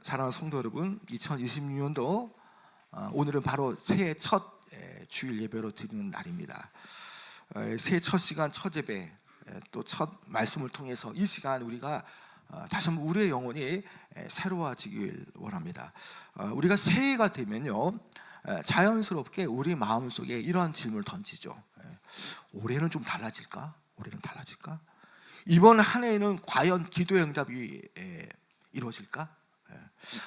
사랑하는 성도 여러분, 2026년도 오늘은 바로 새해 첫 주일 예배로 드리는 날입니다. 새해 첫 시간, 첫 예배, 또 첫 말씀을 통해서 이 시간 우리가 다시 한번 우리의 영혼이 새로워지길 원합니다. 우리가 새해가 되면요, 자연스럽게 우리 마음속에 이러한 질문을 던지죠. 올해는 좀 달라질까? 올해는 달라질까? 이번 한 해에는 과연 기도의 응답이 이루어질까?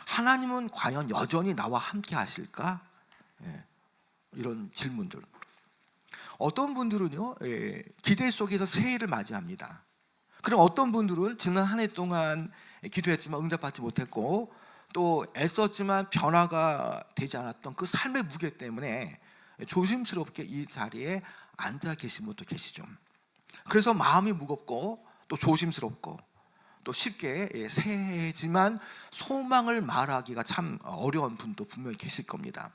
하나님은 과연 여전히 나와 함께 하실까? 이런 질문들. 어떤 분들은요, 기대 속에서 새해를 맞이합니다. 그럼 어떤 분들은 지난 한 해 동안 기도했지만 응답받지 못했고 또 애썼지만 변화가 되지 않았던 그 삶의 무게 때문에 조심스럽게 이 자리에 앉아 계신 분도 계시죠. 그래서 마음이 무겁고 또 조심스럽고 또 쉽게 새해지만 소망을 말하기가 참 어려운 분도 분명히 계실 겁니다.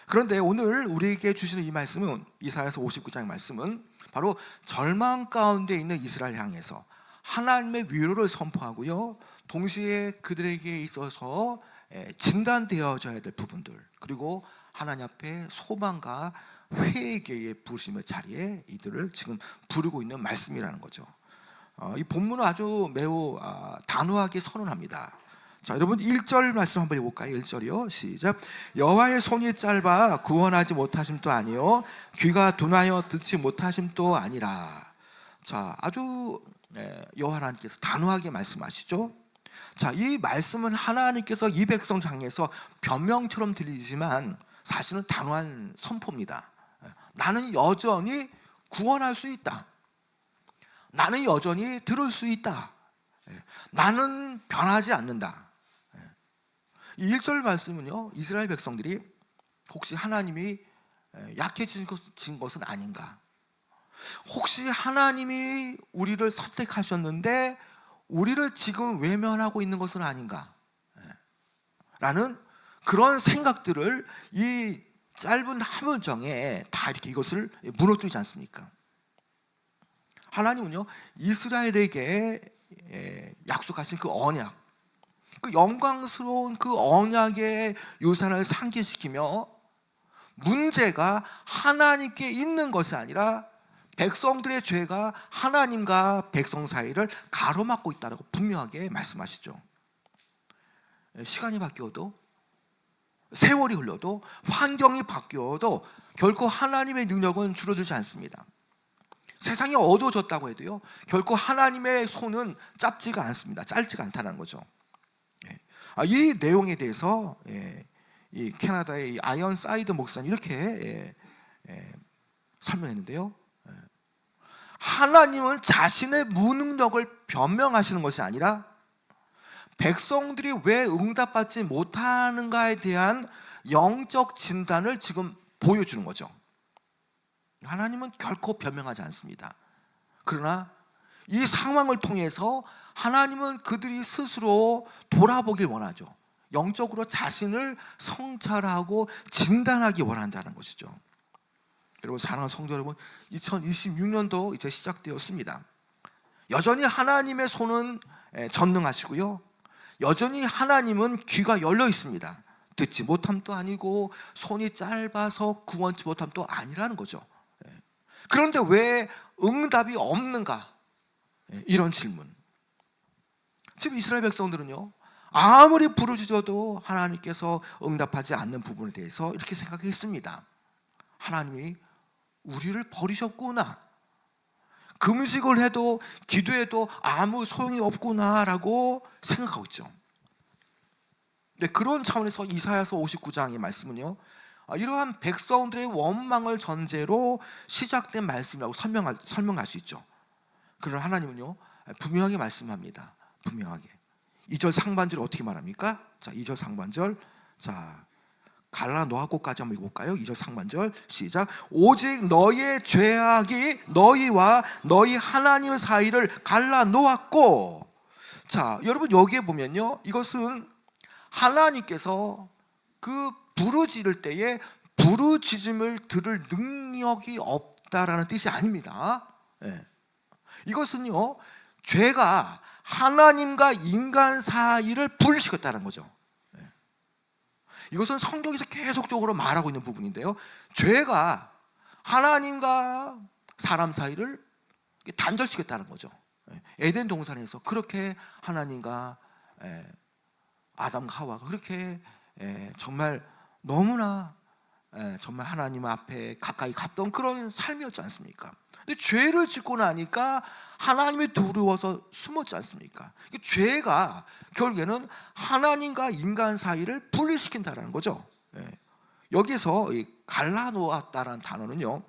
그런데 오늘 우리에게 주시는 이 말씀은, 이사야서 59장 말씀은 바로 절망 가운데 있는 이스라엘 향해서 하나님의 위로를 선포하고요, 동시에 그들에게 있어서 진단되어져야 될 부분들, 그리고 하나님 앞에 소망과 회개의 부르심의 자리에 이들을 지금 부르고 있는 말씀이라는 거죠. 이 본문은 아주 매우 단호하게 선언합니다. 자, 여러분 1절 말씀 한번 해볼까요? 1절이요. 시작. 여호와의 손이 짧아 구원하지 못하심도 아니요 귀가 둔하여 듣지 못하심도 아니라. 자, 아주 여호와 하나님께서 단호하게 말씀하시죠. 자, 이 말씀은 하나님께서 이 백성 향해서 변명처럼 들리지만 사실은 단호한 선포입니다. 나는 여전히 구원할 수 있다. 나는 여전히 들을 수 있다. 나는 변하지 않는다. 이 1절 말씀은요, 이스라엘 백성들이 혹시 하나님이 약해진 것은 아닌가, 혹시 하나님이 우리를 선택하셨는데 우리를 지금 외면하고 있는 것은 아닌가 라는 그런 생각들을 이 짧은 한 문장에 다 이렇게 이것을 무너뜨리지 않습니까? 하나님은요, 이스라엘에게 약속하신 그 언약, 그 영광스러운 그 언약의 유산을 상기시키며 문제가 하나님께 있는 것이 아니라 백성들의 죄가 하나님과 백성 사이를 가로막고 있다고 분명하게 말씀하시죠. 시간이 바뀌어도, 세월이 흘러도, 환경이 바뀌어도 결코 하나님의 능력은 줄어들지 않습니다. 세상이 어두워졌다고 해도요, 결코 하나님의 손은 짧지가 않습니다. 짧지가 않다는 거죠. 이 내용에 대해서 이 캐나다의 아이언 사이드 목사는 이렇게 설명했는데요. 하나님은 자신의 무능력을 변명하시는 것이 아니라 백성들이 왜 응답받지 못하는가에 대한 영적 진단을 지금 보여주는 거죠. 하나님은 결코 변명하지 않습니다. 그러나 이 상황을 통해서 하나님은 그들이 스스로 돌아보길 원하죠. 영적으로 자신을 성찰하고 진단하기 원한다는 것이죠. 여러분, 사랑하는 성도 여러분, 2026년도 이제 시작되었습니다. 여전히 하나님의 손은 전능하시고요, 여전히 하나님은 귀가 열려 있습니다. 듣지 못함도 아니고 손이 짧아서 구원치 못함도 아니라는 거죠. 그런데 왜 응답이 없는가? 이런 질문. 지금 이스라엘 백성들은요, 아무리 부르짖어도 하나님께서 응답하지 않는 부분에 대해서 이렇게 생각했습니다. 하나님이 우리를 버리셨구나, 금식을 해도 기도해도 아무 소용이 없구나라고 생각하고 있죠. 네, 그런 차원에서 이사야서 59장의 말씀은요, 이러한 백성들의 원망을 전제로 시작된 말씀이라고 설명할 수 있죠. 그러나 하나님은요, 분명하게 말씀합니다. 분명하게. 2절 상반절 어떻게 말합니까? 자, 2절 상반절, 자, 갈라 놓았고까지 한번 읽어볼까요? 2절 상반절 시작. 오직 너희의 죄악이 너희와 너희 하나님 사이를 갈라 놓았고. 자, 여러분 여기에 보면요, 이것은 하나님께서 그 부르짖을 때에 부르짖음을 들을 능력이 없다라는 뜻이 아닙니다. 이것은요, 죄가 하나님과 인간 사이를 분리시켰다는 거죠. 이것은 성경에서 계속적으로 말하고 있는 부분인데요, 죄가 하나님과 사람 사이를 단절시켰다는 거죠. 에덴 동산에서 그렇게 하나님과 아담과 하와가 그렇게 정말 너무나 정말 하나님 앞에 가까이 갔던 그런 삶이었지 않습니까? 근데 죄를 짓고 나니까 하나님이 두려워서 숨었지 않습니까? 죄가 결국에는 하나님과 인간 사이를 분리시킨다는 거죠. 여기서 갈라놓았다라는 단어는요,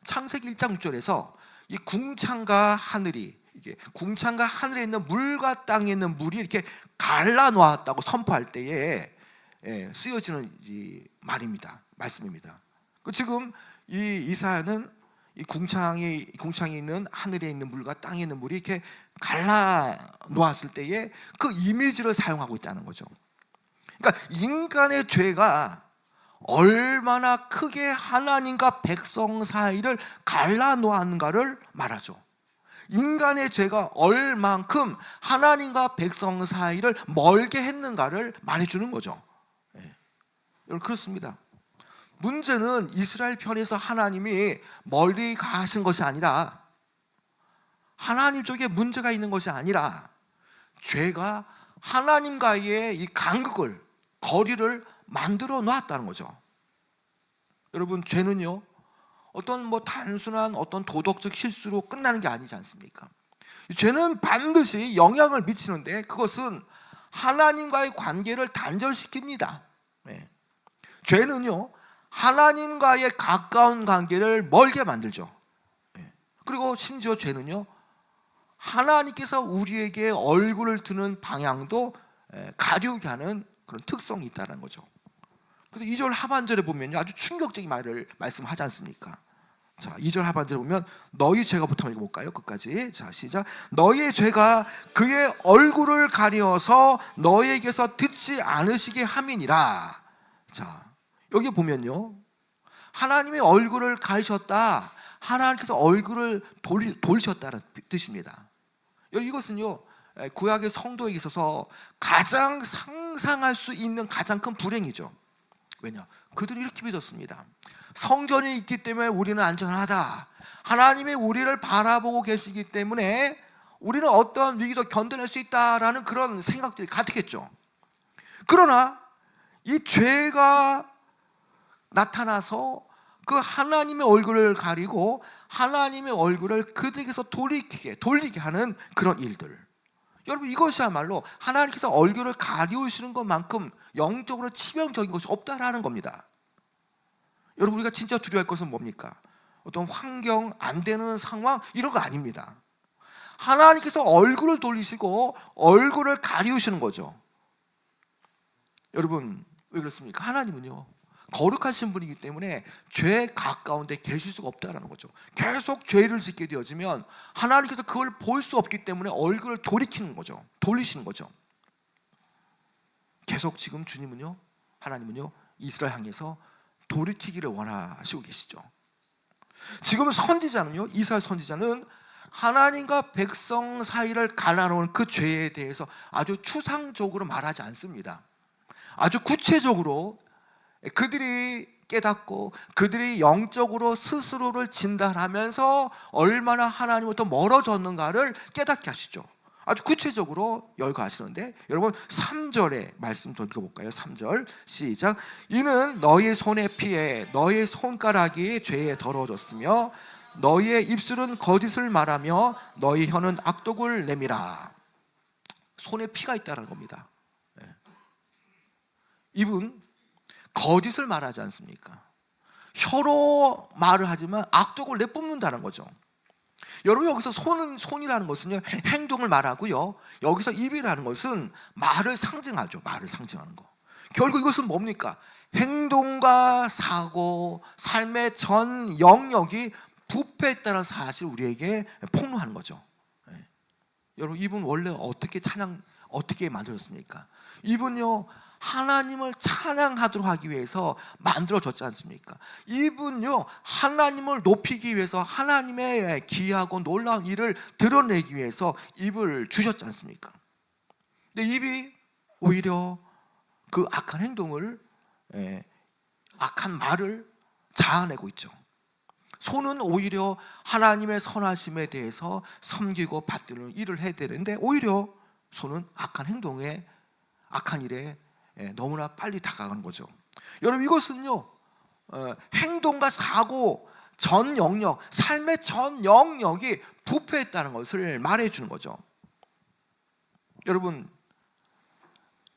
창세기 1장 6절에서 이 궁창과 하늘이, 이게 궁창과 하늘에 있는 물과 땅에 있는 물이 이렇게 갈라놓았다고 선포할 때에 쓰여지는 이 말입니다. 말씀입니다. 지금 이 이사야는 이 궁창에 있는 하늘에 있는 물과 땅에 있는 물이 이렇게 갈라놓았을 때에 그 이미지를 사용하고 있다는 거죠. 그러니까 인간의 죄가 얼마나 크게 하나님과 백성 사이를 갈라놓았는가를 말하죠. 인간의 죄가 얼만큼 하나님과 백성 사이를 멀게 했는가를 말해주는 거죠. 여러분, 그렇습니다. 문제는 이스라엘 편에서 하나님이 멀리 가신 것이 아니라, 하나님 쪽에 문제가 있는 것이 아니라, 죄가 하나님과의 이 간극을, 거리를 만들어 놨다는 거죠. 여러분, 죄는요, 어떤 단순한 어떤 도덕적 실수로 끝나는 게 아니지 않습니까? 죄는 반드시 영향을 미치는데, 그것은 하나님과의 관계를 단절시킵니다. 죄는요, 하나님과의 가까운 관계를 멀게 만들죠. 그리고 심지어 죄는요, 하나님께서 우리에게 얼굴을 드는 방향도 가리우게 하는 그런 특성이 있다는 거죠. 그래서 2절 하반절에 보면요, 아주 충격적인 말을 말씀하지 않습니까? 자, 2절 하반절에 보면 너희 죄가부터 읽어볼까요? 끝까지. 자, 시작. 너희의 죄가 그의 얼굴을 가리어서 너희에게서 듣지 않으시게 함이니라. 자, 여기 보면요, 하나님의 얼굴을 가리셨다, 하나님께서 얼굴을 돌리셨다는 뜻입니다. 여러분, 이것은요, 구약의 성도에게 있어서 가장 상상할 수 있는 가장 큰 불행이죠. 왜냐? 그들이 이렇게 믿었습니다. 성전이 있기 때문에 우리는 안전하다, 하나님이 우리를 바라보고 계시기 때문에 우리는 어떠한 위기도 견뎌낼 수 있다라는 그런 생각들이 가득했죠. 그러나 이 죄가 나타나서 그 하나님의 얼굴을 가리고 하나님의 얼굴을 그들에게서 돌리게 하는 그런 일들, 여러분, 이것이야말로 하나님께서 얼굴을 가리우시는 것만큼 영적으로 치명적인 것이 없다라는 겁니다. 여러분, 우리가 진짜 두려워할 것은 뭡니까? 어떤 환경, 안 되는 상황, 이런 거 아닙니다. 하나님께서 얼굴을 돌리시고 얼굴을 가리우시는 거죠. 여러분, 왜 그렇습니까? 하나님은요, 거룩하신 분이기 때문에 죄 가까운데 계실 수가 없다는 거죠. 계속 죄를 짓게 되어지면 하나님께서 그걸 볼 수 없기 때문에 얼굴을 돌리시는 거죠. 계속 지금 주님은요, 하나님은요, 이스라엘 향해서 돌이키기를 원하시고 계시죠. 지금 선지자는요, 이사야 선지자는 하나님과 백성 사이를 갈라놓은 그 죄에 대해서 아주 추상적으로 말하지 않습니다. 아주 구체적으로 그들이 깨닫고 그들이 영적으로 스스로를 진단하면서 얼마나 하나님으로부터 멀어졌는가를 깨닫게 하시죠. 아주 구체적으로 열거하시는데, 여러분 3절의 말씀 더 읽어볼까요? 3절 시작. 이는 너희 손에 피해 너희 손가락이 죄에 더러워졌으며 너희의 입술은 거짓을 말하며 너희 혀는 악독을 내밀어. 손에 피가 있다는 겁니다. 입은 거짓을 말하지 않습니까? 혀로 말을 하지만 악독을 내뿜는다는 거죠. 여러분, 여기서 손이라는 것은요, 행동을 말하고요, 여기서 입이라는 것은 말을 상징하죠. 말을 상징하는 거. 결국 이것은 뭡니까? 행동과 사고, 삶의 전 영역이 부패했다는 사실을 우리에게 폭로하는 거죠. 여러분, 입은 원래 어떻게 만들어졌습니까? 입은요, 하나님을 찬양하도록 하기 위해서 만들어졌지 않습니까? 입은요, 하나님을 높이기 위해서, 하나님의 기이하고 놀라운 일을 드러내기 위해서 입을 주셨지 않습니까? 근데 입이 오히려 그 악한 행동을 악한 말을 자아내고 있죠. 소는 오히려 하나님의 선하심에 대해서 섬기고 받드는 일을 해야 되는데 오히려 소는 악한 행동에, 악한 일에 너무나 빨리 다가가는 거죠. 여러분, 이것은요 행동과 사고 전 영역, 삶의 전 영역이 부패했다는 것을 말해주는 거죠. 여러분,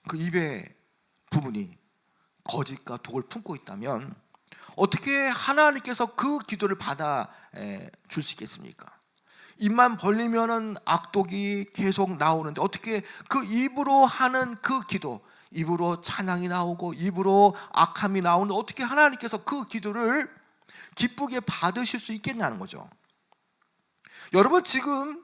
그 입의 부분이 거짓과 독을 품고 있다면 어떻게 하나님께서 그 기도를 받아 줄 수 있겠습니까? 입만 벌리면은 악독이 계속 나오는데 어떻게 그 입으로 하는 그 기도, 입으로 찬양이 나오고 입으로 악함이 나오는데 어떻게 하나님께서 그 기도를 기쁘게 받으실 수 있겠냐는 거죠. 여러분, 지금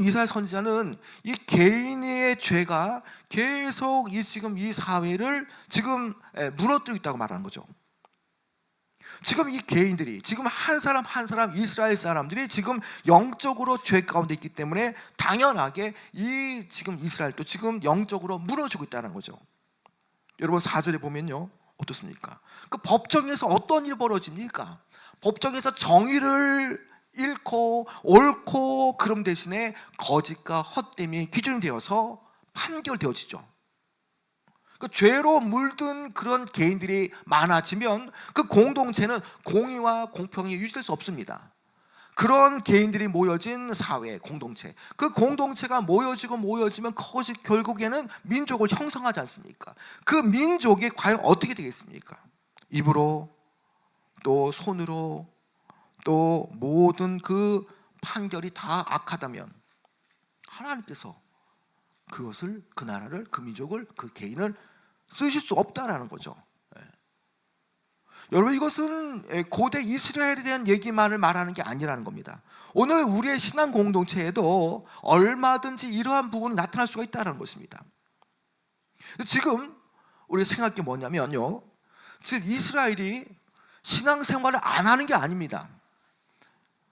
이사야 선지자는 이 개인의 죄가 계속 지금 이 사회를 지금 무너뜨리고 있다고 말하는 거죠. 지금 이 개인들이, 지금 한 사람 한 사람 이스라엘 사람들이 지금 영적으로 죄 가운데 있기 때문에 당연하게 이 지금 이스라엘도 지금 영적으로 무너지고 있다는 거죠. 여러분, 4절에 보면요 어떻습니까? 그 법정에서 어떤 일이 벌어집니까? 법정에서 정의를 잃고 옳고 그름 대신에 거짓과 헛됨이 기준이 되어서 판결되어지죠. 그 죄로 물든 그런 개인들이 많아지면 그 공동체는 공의와 공평이 유지될 수 없습니다. 그런 개인들이 모여진 사회, 공동체, 그 공동체가 모여지면 그것이 결국에는 민족을 형성하지 않습니까? 그 민족이 과연 어떻게 되겠습니까? 입으로 또 손으로 또 모든 그 판결이 다 악하다면 하나님께서 그것을, 그 나라를, 그 민족을, 그 개인을 쓰실 수 없다라는 거죠. 여러분, 이것은 고대 이스라엘에 대한 얘기만을 말하는 게 아니라는 겁니다. 오늘 우리의 신앙 공동체에도 얼마든지 이러한 부분이 나타날 수가 있다는 것입니다. 지금 우리가 생각할 게 뭐냐면요, 지금 이스라엘이 신앙생활을 안 하는 게 아닙니다.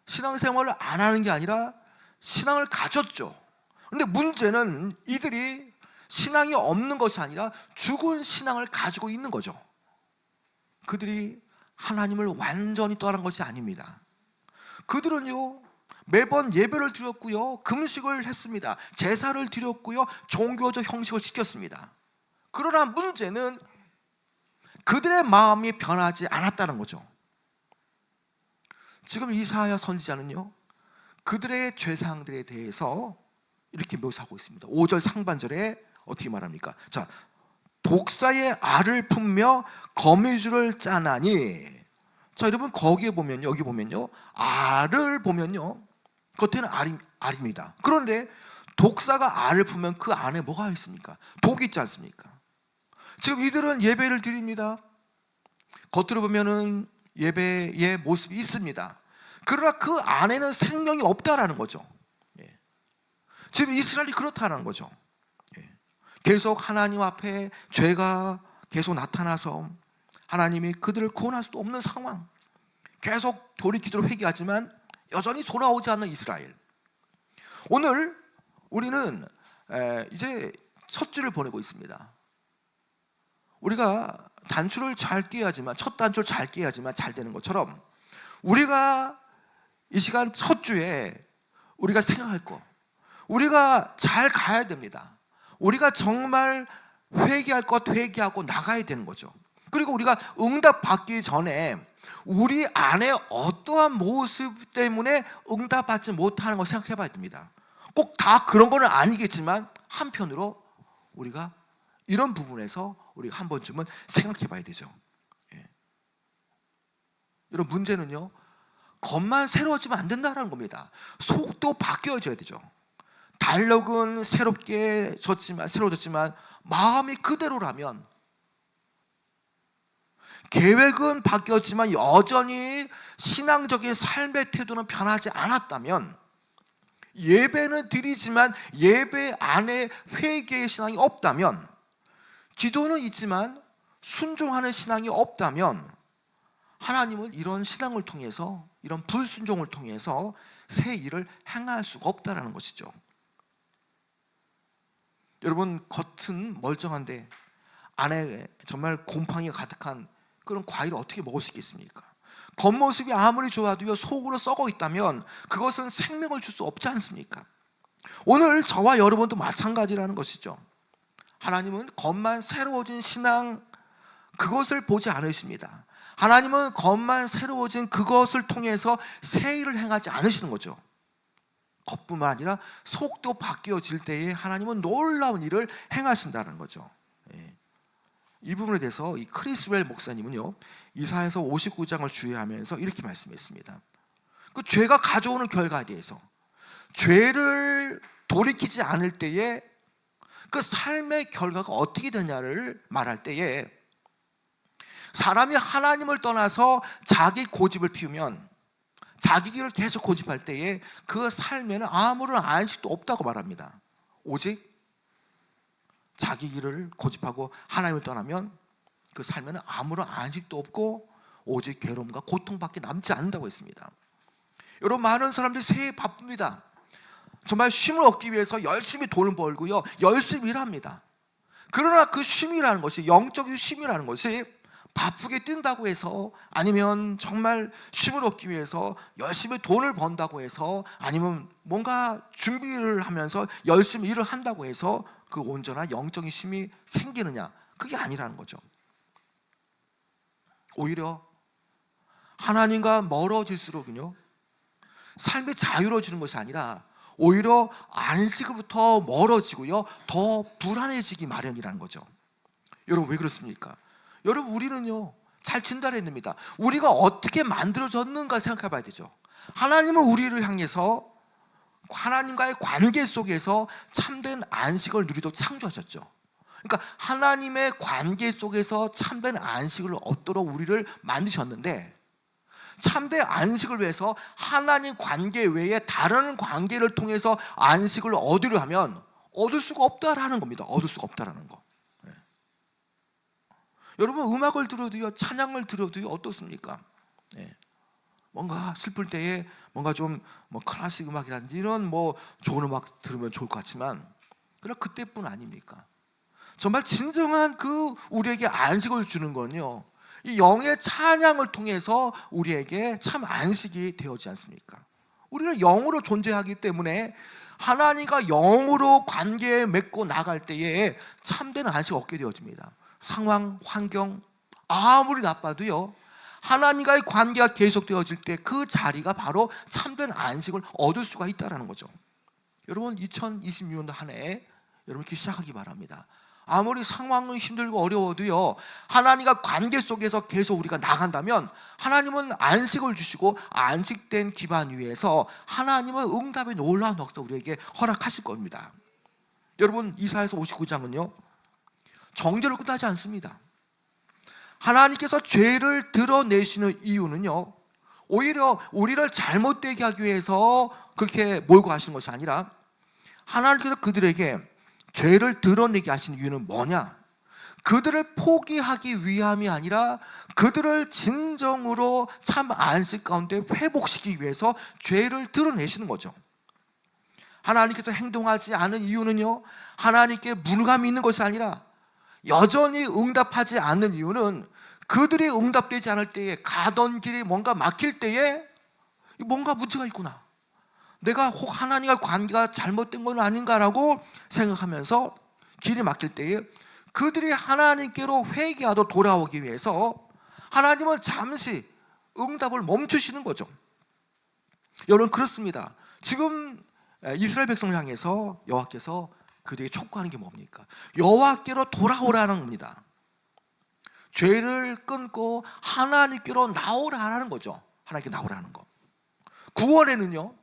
신앙생활을 안 하는 게 아니라 신앙을 가졌죠. 그런데 문제는 이들이 신앙이 없는 것이 아니라 죽은 신앙을 가지고 있는 거죠. 그들이 하나님을 완전히 떠난 것이 아닙니다. 그들은요 매번 예배를 드렸고요, 금식을 했습니다. 제사를 드렸고요, 종교적 형식을 지켰습니다. 그러나 문제는 그들의 마음이 변하지 않았다는 거죠. 지금 이사야 선지자는요 그들의 죄사항들에 대해서 이렇게 묘사하고 있습니다. 5절 상반절에 어떻게 말합니까? 자, 독사의 알을 품며 거미줄을 짜나니. 자, 여러분, 거기에 보면요, 여기 보면요, 알을 보면요 겉에는 알입니다. 그런데 독사가 알을 품면 그 안에 뭐가 있습니까? 독이 있지 않습니까? 지금 이들은 예배를 드립니다. 겉으로 보면은 예배의 모습이 있습니다. 그러나 그 안에는 생명이 없다라는 거죠. 지금 이스라엘이 그렇다는 거죠. 계속 하나님 앞에 죄가 계속 나타나서 하나님이 그들을 구원할 수도 없는 상황, 계속 돌이키도록 회개하지만 여전히 돌아오지 않는 이스라엘. 오늘 우리는 이제 첫 주를 보내고 있습니다. 우리가 단추를 잘 끼야지만, 첫 단추를 잘 끼야지만 잘 되는 것처럼 우리가 이 시간 첫 주에 우리가 생각할 거, 우리가 잘 가야 됩니다. 우리가 정말 회개할 것 회개하고 나가야 되는 거죠. 그리고 우리가 응답 받기 전에 우리 안에 어떠한 모습 때문에 응답받지 못하는 걸 생각해 봐야 됩니다. 꼭 다 그런 건 아니겠지만 한편으로 우리가 이런 부분에서 우리가 한 번쯤은 생각해 봐야 되죠. 이런 문제는요 겉만 새로워지면 안 된다는 겁니다. 속도 바뀌어져야 되죠. 달력은 새로워졌지만 마음이 그대로라면, 계획은 바뀌었지만 여전히 신앙적인 삶의 태도는 변하지 않았다면, 예배는 드리지만 예배 안에 회개의 신앙이 없다면, 기도는 있지만 순종하는 신앙이 없다면 하나님은 이런 신앙을 통해서, 이런 불순종을 통해서 새 일을 행할 수가 없다는 것이죠. 여러분, 겉은 멀쩡한데 안에 정말 곰팡이가 가득한 그런 과일을 어떻게 먹을 수 있겠습니까? 겉모습이 아무리 좋아도요, 속으로 썩어 있다면 그것은 생명을 줄 수 없지 않습니까? 오늘 저와 여러분도 마찬가지라는 것이죠. 하나님은 겉만 새로워진 신앙, 그것을 보지 않으십니다. 하나님은 겉만 새로워진 그것을 통해서 새 일을 행하지 않으시는 거죠. 겉뿐만 아니라 속도 바뀌어질 때에 하나님은 놀라운 일을 행하신다는 거죠. 이 부분에 대해서 이 크리스웰 목사님은요, 이사야서 59장을 주의하면서 이렇게 말씀했습니다. 그 죄가 가져오는 결과에 대해서, 죄를 돌이키지 않을 때에 그 삶의 결과가 어떻게 되냐를 말할 때에, 사람이 하나님을 떠나서 자기 고집을 피우면, 자기 길을 계속 고집할 때에 그 삶에는 아무런 안식도 없다고 말합니다. 오직 자기 길을 고집하고 하나님을 떠나면 그 삶에는 아무런 안식도 없고 오직 괴로움과 고통밖에 남지 않는다고 했습니다. 여러분, 많은 사람들이 새해에 바쁩니다. 정말 쉼을 얻기 위해서 열심히 돈을 벌고요, 열심히 일합니다. 그러나 그 쉼이라는 것이, 영적인 쉼이라는 것이 바쁘게 뛴다고 해서, 아니면 정말 쉼을 얻기 위해서 열심히 돈을 번다고 해서, 아니면 뭔가 준비를 하면서 열심히 일을 한다고 해서 그 온전한 영적인 쉼이 생기느냐, 그게 아니라는 거죠. 오히려 하나님과 멀어질수록은요, 삶이 자유로워지는 것이 아니라 오히려 안식으로부터 멀어지고요, 더 불안해지기 마련이라는 거죠. 여러분, 왜 그렇습니까? 여러분, 우리는요, 잘 진단해야 됩니다. 우리가 어떻게 만들어졌는가 생각해 봐야 되죠. 하나님은 우리를 향해서 하나님과의 관계 속에서 참된 안식을 누리도록 창조하셨죠. 그러니까 하나님의 관계 속에서 참된 안식을 얻도록 우리를 만드셨는데, 참된 안식을 위해서 하나님 관계 외에 다른 관계를 통해서 안식을 얻으려 하면 얻을 수가 없다라는 겁니다. 얻을 수가 없다라는 거. 여러분, 음악을 들어도요, 찬양을 들어도요, 어떻습니까? 뭔가 슬플 때에 뭔가 좀 클래식 음악이라든지 이런 좋은 음악 들으면 좋을 것 같지만, 그러나 그때뿐 아닙니까? 정말 진정한 그 우리에게 안식을 주는 건요, 이 영의 찬양을 통해서 우리에게 참 안식이 되어지지 않습니까? 우리는 영으로 존재하기 때문에 하나님과 영으로 관계 맺고 나갈 때에 참된 안식을 얻게 되어집니다. 상황, 환경 아무리 나빠도요, 하나님과의 관계가 계속되어질 때 그 자리가 바로 참된 안식을 얻을 수가 있다는 거죠. 여러분, 2026년도 한 해 여러분 이렇게 시작하기 바랍니다. 아무리 상황은 힘들고 어려워도요, 하나님과 관계 속에서 계속 우리가 나간다면 하나님은 안식을 주시고, 안식된 기반 위에서 하나님은 응답의 놀라운 역사 우리에게 허락하실 겁니다. 여러분, 이사야서 59장은요 정죄로 끝나지 않습니다. 하나님께서 죄를 드러내시는 이유는요, 오히려 우리를 잘못되게 하기 위해서 그렇게 몰고 가시는 것이 아니라, 하나님께서 그들에게 죄를 드러내게 하시는 이유는 뭐냐? 그들을 포기하기 위함이 아니라 그들을 진정으로 참 안식 가운데 회복시키기 위해서 죄를 드러내시는 거죠. 하나님께서 행동하지 않은 이유는요, 하나님께 무능함이 있는 것이 아니라, 여전히 응답하지 않는 이유는 그들이 응답되지 않을 때에, 가던 길이 뭔가 막힐 때에 뭔가 문제가 있구나, 내가 혹 하나님과 관계가 잘못된 건 아닌가라고 생각하면서 길이 막힐 때에 그들이 하나님께로 회개하도록 돌아오기 위해서 하나님은 잠시 응답을 멈추시는 거죠. 여러분, 그렇습니다. 지금 이스라엘 백성을 향해서 여호와께서 그들에게 촉구하는 게 뭡니까? 여호와께로 돌아오라는 겁니다. 죄를 끊고 하나님께로 나오라는 거죠. 하나님께 나오라는 거. 구원에는요,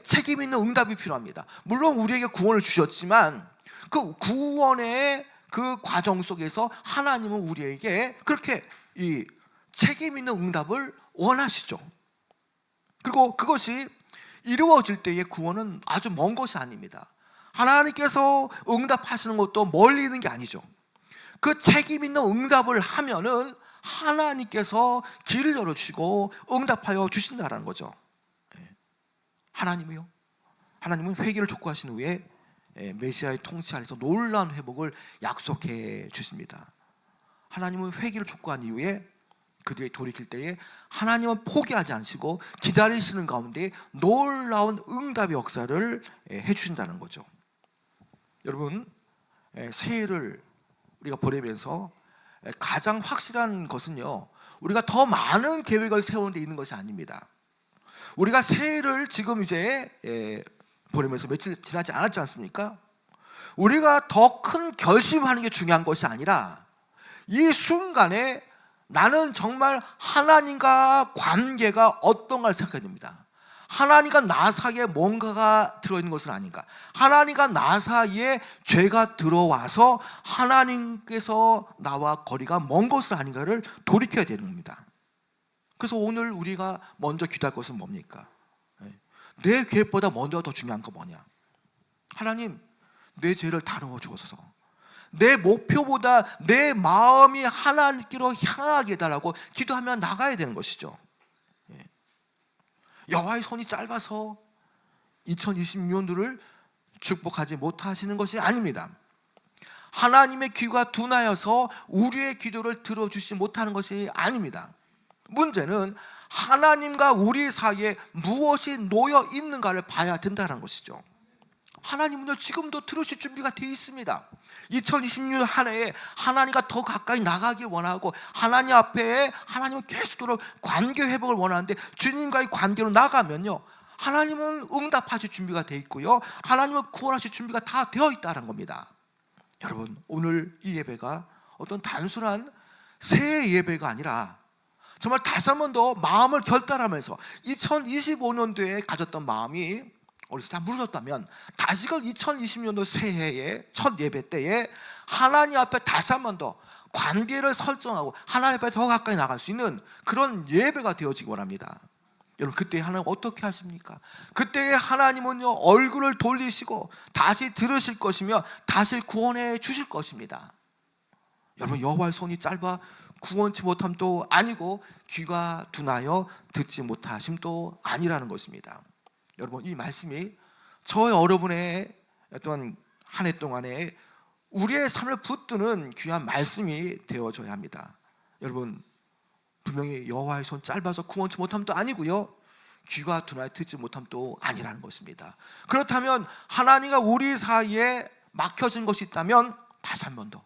책임 있는 응답이 필요합니다. 물론 우리에게 구원을 주셨지만 그 구원의 그 과정 속에서 하나님은 우리에게 그렇게 이 책임 있는 응답을 원하시죠. 그리고 그것이 이루어질 때의 구원은 아주 먼 것이 아닙니다. 하나님께서 응답하시는 것도 멀리 있는 게 아니죠. 그 책임 있는 응답을 하면은 하나님께서 길을 열어주시고 응답하여 주신다는 거죠. 하나님은 회개를 촉구하신 후에 메시아의 통치 안에서 놀라운 회복을 약속해 주십니다. 하나님은 회개를 촉구한 이후에 그들이 돌이킬 때에 하나님은 포기하지 않으시고 기다리시는 가운데 놀라운 응답의 역사를 해주신다는 거죠. 여러분, 새해를 우리가 보내면서 가장 확실한 것은요, 우리가 더 많은 계획을 세우는 데 있는 것이 아닙니다. 우리가 새해를 지금 이제 보내면서 며칠 지나지 않았지 않습니까? 우리가 더 큰 결심하는 게 중요한 것이 아니라 이 순간에 나는 정말 하나님과 관계가 어떤가를 생각해야 됩니다. 하나님과 나 사이에 뭔가가 들어있는 것은 아닌가, 하나님과 나 사이에 죄가 들어와서 하나님께서 나와 거리가 먼 것은 아닌가를 돌이켜야 되는 겁니다. 그래서 오늘 우리가 먼저 기도할 것은 뭡니까? 내 계획보다 먼저 더 중요한 거 뭐냐? 하나님, 내 죄를 다루어 주옵소서. 내 목표보다 내 마음이 하나님께로 향하게 해달라고 기도하며 나가야 되는 것이죠. 여호와의 손이 짧아서 2026년도를 축복하지 못하시는 것이 아닙니다. 하나님의 귀가 둔하여서 우리의 기도를 들어주지 못하는 것이 아닙니다. 문제는 하나님과 우리 사이에 무엇이 놓여 있는가를 봐야 된다는 것이죠. 하나님은요, 지금도 들으실 준비가 되어 있습니다. 2026년 한 해에 하나님과 더 가까이 나가길 원하고 하나님 앞에 하나님은 계속적으로 관계 회복을 원하는데 주님과의 관계로 나가면요, 하나님은 응답하실 준비가 되어 있고요, 하나님은 구원하실 준비가 다 되어 있다는 겁니다. 여러분, 오늘 이 예배가 어떤 단순한 새해 예배가 아니라 정말 다시 한 번 더 마음을 결단하면서 2025년도에 가졌던 마음이 어디서 다 무너졌다면 다시금 2020년도 새해의 첫 예배 때에 하나님 앞에 다시 한 번 더 관계를 설정하고 하나님 앞에 더 가까이 나갈 수 있는 그런 예배가 되어지기 원합니다. 여러분, 그때 하나님 어떻게 하십니까? 그때 하나님은요, 얼굴을 돌리시고 다시 들으실 것이며 다시 구원해 주실 것입니다. 여러분, 여호와의 손이 짧아 구원치 못함도 아니고 귀가 둔하여 듣지 못하심도 아니라는 것입니다. 여러분, 이 말씀이 저의 여러분의 어떤 한 해 동안에 우리의 삶을 붙드는 귀한 말씀이 되어져야 합니다. 여러분, 분명히 여호와의 손 짧아서 구원치 못함도 아니고요, 귀가 둔하여 듣지 못함도 아니라는 것입니다. 그렇다면 하나님과 우리 사이에 막혀진 것이 있다면 다시 한 번 더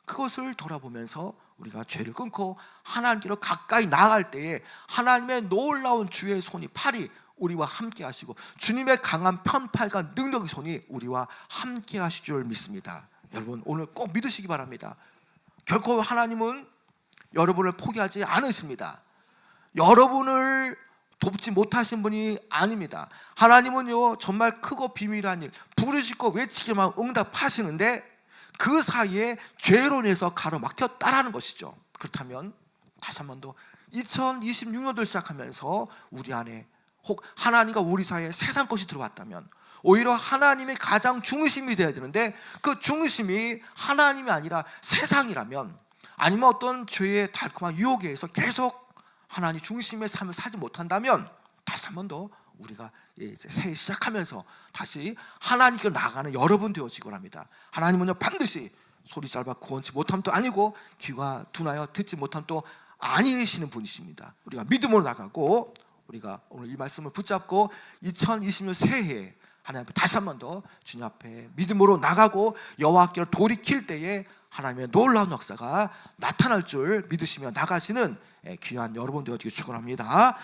그것을 돌아보면서 우리가 죄를 끊고 하나님께로 가까이 나아갈 때에 하나님의 놀라운 주의 손이, 팔이 우리와 함께 하시고 주님의 강한 편팔과 능력의 손이 우리와 함께 하실 줄 믿습니다. 여러분, 오늘 꼭 믿으시기 바랍니다. 결코 하나님은 여러분을 포기하지 않으십니다. 여러분을 돕지 못하신 분이 아닙니다. 하나님은요, 정말 크고 비밀한 일 부르시고 외치기만 응답하시는데 그 사이에 죄로 인해서 가로막혔다라는 것이죠. 그렇다면 다시 한 번 더 2026년도를 시작하면서 우리 안에 혹 하나님과 우리 사이에 세상 것이 들어왔다면 오히려 하나님의 가장 중심이 되어야 되는데 그 중심이 하나님이 아니라 세상이라면, 아니면 어떤 죄의 달콤한 유혹에 의해서 계속 하나님 중심의 삶을 살지 못한다면 다시 한 번 더 우리가 이제 새해 시작하면서 다시 하나님께 나가는 여러분 되어지기 원합니다. 하나님은요, 반드시 소리 짧아 구원치 못함도 아니고 귀가 둔하여 듣지 못함도 아니시는 분이십니다. 우리가 믿음으로 나가고 우리가 오늘 이 말씀을 붙잡고 2020년 새해에 하나님 앞에 다시 한 번 더 주님 앞에 믿음으로 나가고 여호와께로 돌이킬 때에 하나님의 놀라운 역사가 나타날 줄 믿으시며 나가시는 귀한 여러분 되어지기 축원합니다.